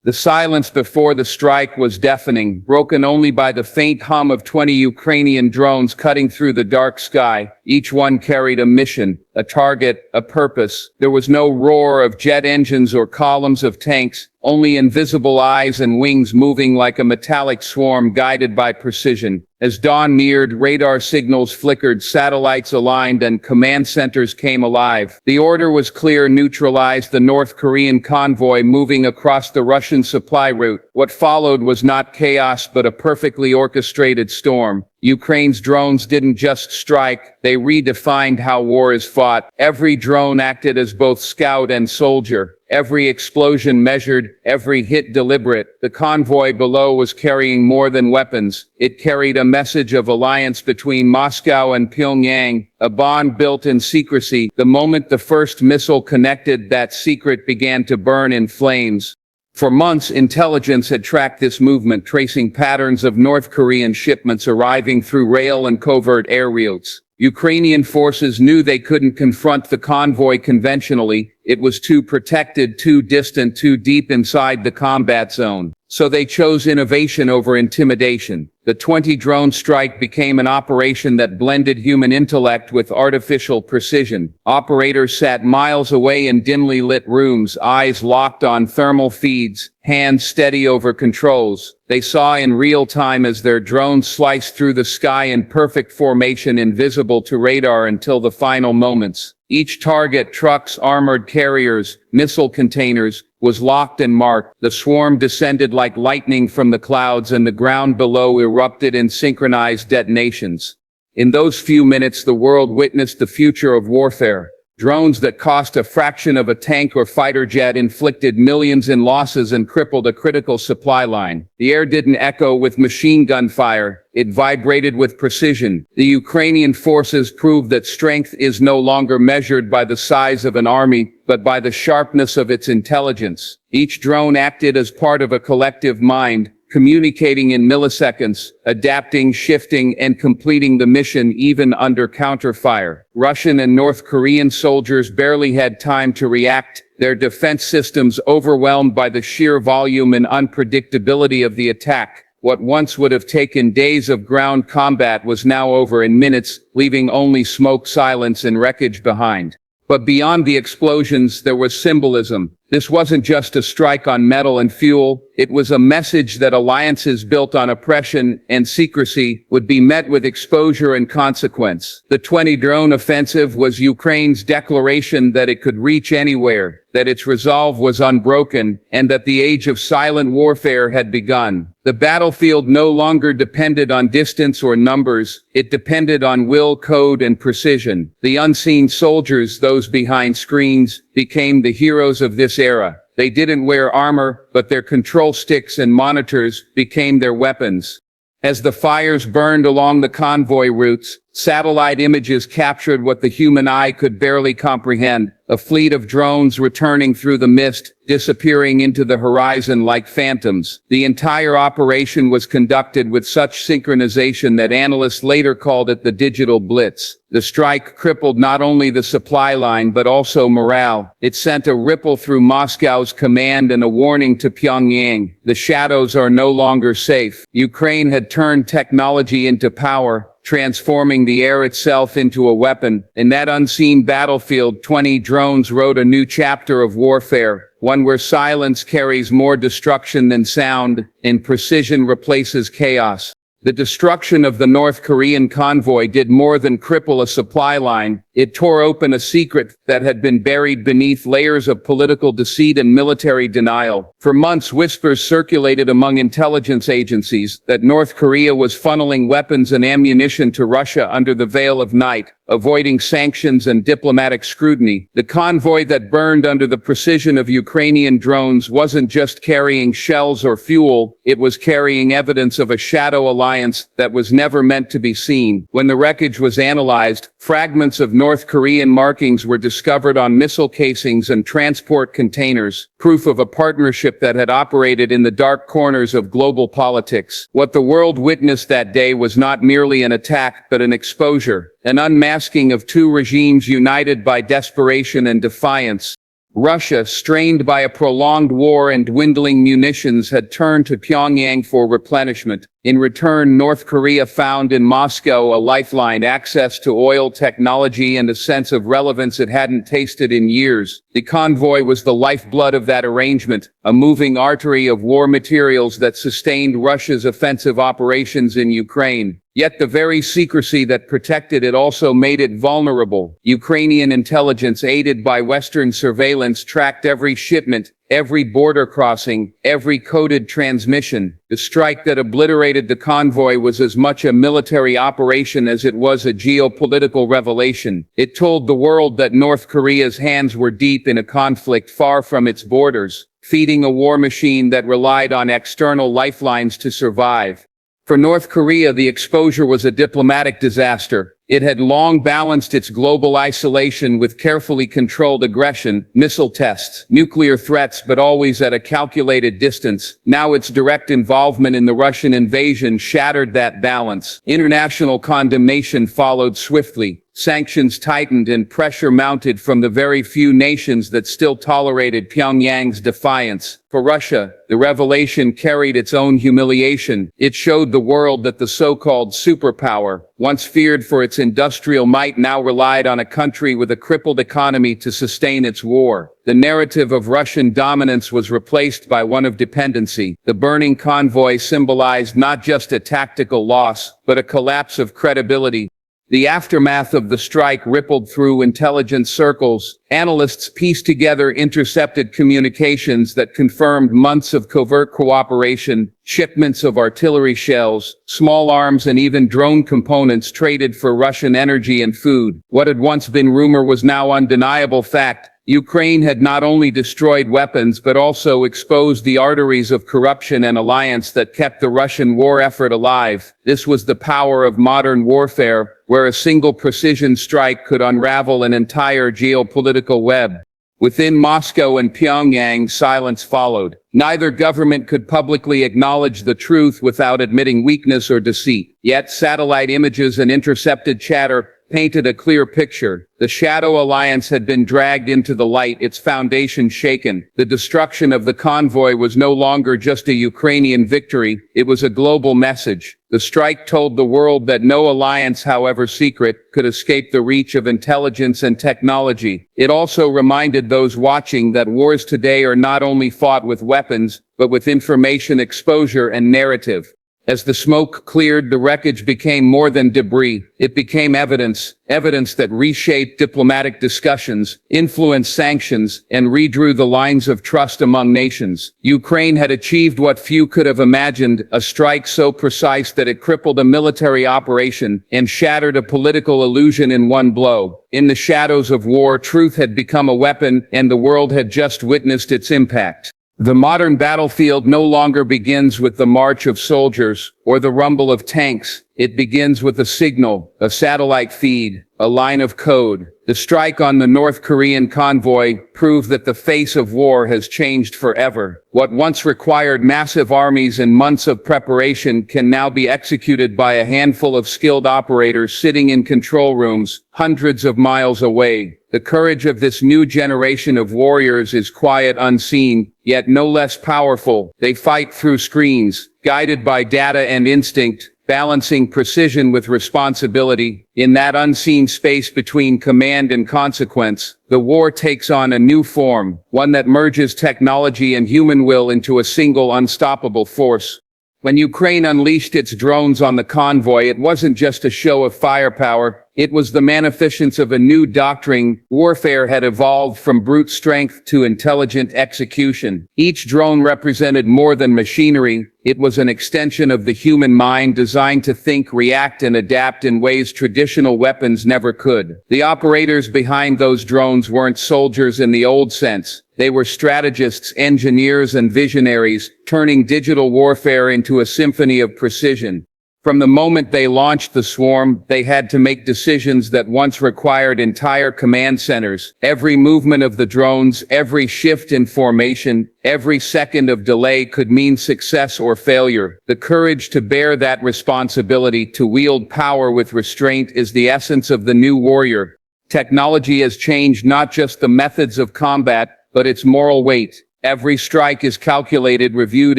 The silence before the strike was deafening, broken only by the faint hum of 20 Ukrainian drones cutting through the dark sky. Each one carried a mission, a target, a purpose. There was no roar of jet engines or columns of tanks, only invisible eyes and wings moving like a metallic swarm guided by precision. As dawn neared, radar signals flickered, satellites aligned, and command centers came alive. The order was clear: neutralize the North Korean convoy moving across the Russian supply route. What followed was not chaos but a perfectly orchestrated storm. Ukraine's drones didn't just strike, they redefined how war is fought. Every drone acted as both scout and soldier. Every explosion measured, every hit deliberate. The convoy below was carrying more than weapons. It carried a message of alliance between Moscow and Pyongyang, a bond built in secrecy. The moment the first missile connected, that secret began to burn in flames. For months, intelligence had tracked this movement, tracing patterns of North Korean shipments arriving through rail and covert air routes. Ukrainian forces knew they couldn't confront the convoy conventionally. It was too protected, too distant, too deep inside the combat zone. So they chose innovation over intimidation. The 20-drone strike became an operation that blended human intellect with artificial precision. Operators sat miles away in dimly lit rooms, eyes locked on thermal feeds, hands steady over controls. They saw in real time as their drones sliced through the sky in perfect formation, invisible to radar until the final moments. Each target, trucks, armored carriers, missile containers, was locked and marked. The swarm descended like lightning from the clouds, and the ground below erupted in synchronized detonations. In those few minutes, the world witnessed the future of warfare. Drones that cost a fraction of a tank or fighter jet inflicted millions in losses and crippled a critical supply line. The air didn't echo with machine gun fire. It vibrated with precision. The Ukrainian forces proved that strength is no longer measured by the size of an army, but by the sharpness of its intelligence. Each drone acted as part of a collective mind, communicating in milliseconds, adapting, shifting, and completing the mission even under counterfire. Russian and North Korean soldiers barely had time to react, their defense systems overwhelmed by the sheer volume and unpredictability of the attack. What once would have taken days of ground combat was now over in minutes, leaving only smoke, silence, and wreckage behind. But beyond the explosions, there was symbolism. This wasn't just a strike on metal and fuel. It was a message that alliances built on oppression and secrecy would be met with exposure and consequence. The 20-drone offensive was Ukraine's declaration that it could reach anywhere, that its resolve was unbroken, and that the age of silent warfare had begun. The battlefield no longer depended on distance or numbers. It depended on will, code, and precision. The unseen soldiers, those behind screens, became the heroes of this era. They didn't wear armor, but their control sticks and monitors became their weapons. As the fires burned along the convoy routes, satellite images captured what the human eye could barely comprehend: a fleet of drones returning through the mist, disappearing into the horizon like phantoms. The entire operation was conducted with such synchronization that analysts later called it the digital blitz. The strike crippled not only the supply line but also morale. It sent a ripple through Moscow's command and a warning to Pyongyang: the shadows are no longer safe. Ukraine had turned technology into power, transforming the air itself into a weapon. In that unseen battlefield, 20 drones wrote a new chapter of warfare, one where silence carries more destruction than sound, and precision replaces chaos. The destruction of the North Korean convoy did more than cripple a supply line. It tore open a secret that had been buried beneath layers of political deceit and military denial. For months, whispers circulated among intelligence agencies that North Korea was funneling weapons and ammunition to Russia under the veil of night, avoiding sanctions and diplomatic scrutiny. The convoy that burned under the precision of Ukrainian drones wasn't just carrying shells or fuel, it was carrying evidence of a shadow alliance that was never meant to be seen. When the wreckage was analyzed, fragments of North Korean markings were discovered on missile casings and transport containers, proof of a partnership that had operated in the dark corners of global politics. What the world witnessed that day was not merely an attack, but an exposure, an unmasking of two regimes united by desperation and defiance. Russia, strained by a prolonged war and dwindling munitions, had turned to Pyongyang for replenishment. In return, North Korea found in Moscow a lifeline, access to oil technology and a sense of relevance it hadn't tasted in years. The convoy was the lifeblood of that arrangement, a moving artery of war materials that sustained Russia's offensive operations in Ukraine. Yet the very secrecy that protected it also made it vulnerable. Ukrainian intelligence, aided by Western surveillance, tracked every shipment, every border crossing, every coded transmission. The strike that obliterated the convoy was as much a military operation as it was a geopolitical revelation. It told the world that North Korea's hands were deep in a conflict far from its borders, feeding a war machine that relied on external lifelines to survive. For North Korea, the exposure was a diplomatic disaster. It had long balanced its global isolation with carefully controlled aggression, missile tests, nuclear threats, but always at a calculated distance. Now its direct involvement in the Russian invasion shattered that balance. International condemnation followed swiftly. Sanctions tightened and pressure mounted from the very few nations that still tolerated Pyongyang's defiance. For Russia, the revelation carried its own humiliation. It showed the world that the so-called superpower, once feared for its industrial might, now relied on a country with a crippled economy to sustain its war. The narrative of Russian dominance was replaced by one of dependency. The burning convoy symbolized not just a tactical loss, but a collapse of credibility. The aftermath of the strike rippled through intelligence circles. Analysts pieced together intercepted communications that confirmed months of covert cooperation, shipments of artillery shells, small arms, and even drone components traded for Russian energy and food. What had once been rumor was now undeniable fact. Ukraine had not only destroyed weapons but also exposed the arteries of corruption and alliance that kept the Russian war effort alive. This was the power of modern warfare, where a single precision strike could unravel an entire geopolitical web. Within Moscow and Pyongyang, silence followed. Neither government could publicly acknowledge the truth without admitting weakness or deceit. Yet satellite images and intercepted chatter painted a clear picture. The Shadow Alliance had been dragged into the light, its foundation shaken. The destruction of the convoy was no longer just a Ukrainian victory, it was a global message. The strike told the world that no alliance, however secret, could escape the reach of intelligence and technology. It also reminded those watching that wars today are not only fought with weapons, but with information exposure and narrative. As the smoke cleared, the wreckage became more than debris. It became evidence that reshaped diplomatic discussions, influenced sanctions, and redrew the lines of trust among nations. Ukraine had achieved what few could have imagined, a strike so precise that it crippled a military operation and shattered a political illusion in one blow. In the shadows of war, truth had become a weapon, and the world had just witnessed its impact. The modern battlefield no longer begins with the march of soldiers or the rumble of tanks. It begins with a signal, a satellite feed, a line of code. The strike on the North Korean convoy proved that the face of war has changed forever. What once required massive armies and months of preparation can now be executed by a handful of skilled operators sitting in control rooms, hundreds of miles away. The courage of this new generation of warriors is quiet, unseen, yet no less powerful. They fight through screens, guided by data and instinct, balancing precision with responsibility. In that unseen space between command and consequence, the war takes on a new form, one that merges technology and human will into a single unstoppable force. When Ukraine unleashed its drones on the convoy, it wasn't just a show of firepower. It was the manifestance of a new doctrine. Warfare had evolved from brute strength to intelligent execution. Each drone represented more than machinery. It was an extension of the human mind, designed to think, react, and adapt in ways traditional weapons never could. The operators behind those drones weren't soldiers in the old sense. They were strategists, engineers, and visionaries, turning digital warfare into a symphony of precision. From the moment they launched the swarm, they had to make decisions that once required entire command centers. Every movement of the drones, every shift in formation, every second of delay could mean success or failure. The courage to bear that responsibility, to wield power with restraint, is the essence of the new warrior. Technology has changed not just the methods of combat, but its moral weight. Every strike is calculated, reviewed,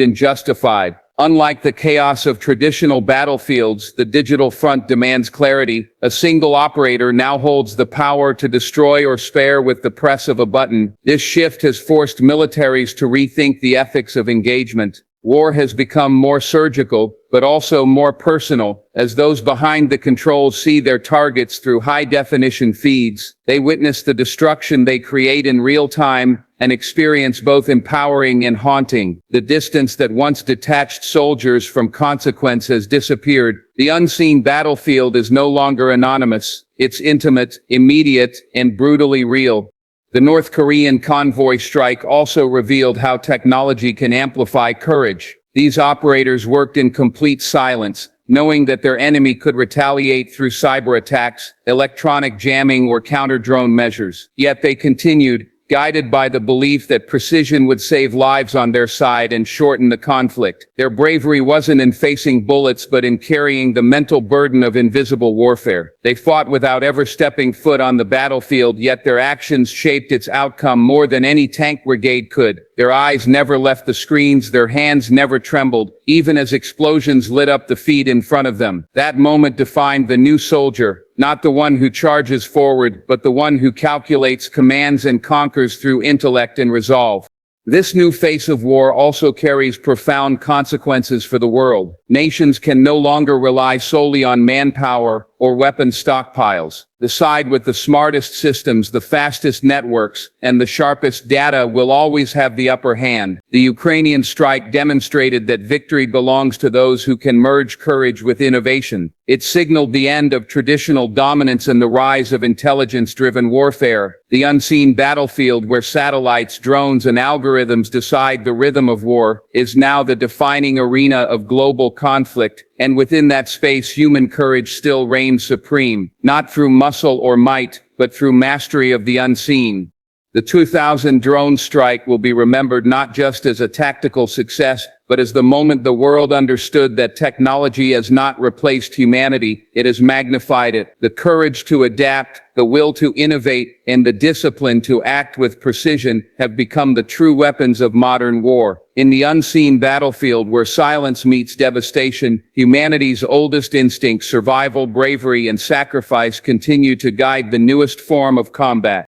and justified. Unlike the chaos of traditional battlefields, the digital front demands clarity. A single operator now holds the power to destroy or spare with the press of a button. This shift has forced militaries to rethink the ethics of engagement. War has become more surgical, but also more personal, as those behind the controls see their targets through high-definition feeds. They witness the destruction they create in real time, an experience both empowering and haunting. The distance that once detached soldiers from consequence has disappeared. The unseen battlefield is no longer anonymous. It's intimate, immediate, and brutally real. The North Korean convoy strike also revealed how technology can amplify courage. These operators worked in complete silence, knowing that their enemy could retaliate through cyber attacks, electronic jamming, or counter-drone measures. Yet they continued, guided by the belief that precision would save lives on their side and shorten the conflict. Their bravery wasn't in facing bullets but in carrying the mental burden of invisible warfare. They fought without ever stepping foot on the battlefield, yet their actions shaped its outcome more than any tank brigade could. Their eyes never left the screens, their hands never trembled, even as explosions lit up the feed in front of them. That moment defined the new soldier, not the one who charges forward, but the one who calculates, commands, and conquers through intellect and resolve. This new face of war also carries profound consequences for the world. Nations can no longer rely solely on manpower or weapon stockpiles. The side with the smartest systems, the fastest networks, and the sharpest data will always have the upper hand. The Ukrainian strike demonstrated that victory belongs to those who can merge courage with innovation. It signaled the end of traditional dominance and the rise of intelligence-driven warfare. The unseen battlefield, where satellites, drones, and algorithms decide the rhythm of war, is now the defining arena of global conflict, and within that space human courage still reigns supreme, not through muscle or might, but through mastery of the unseen. The 2000 drone strike will be remembered not just as a tactical success, but as the moment the world understood that technology has not replaced humanity, it has magnified it. The courage to adapt, the will to innovate, and the discipline to act with precision have become the true weapons of modern war. In the unseen battlefield where silence meets devastation, humanity's oldest instincts, survival, bravery, and sacrifice continue to guide the newest form of combat.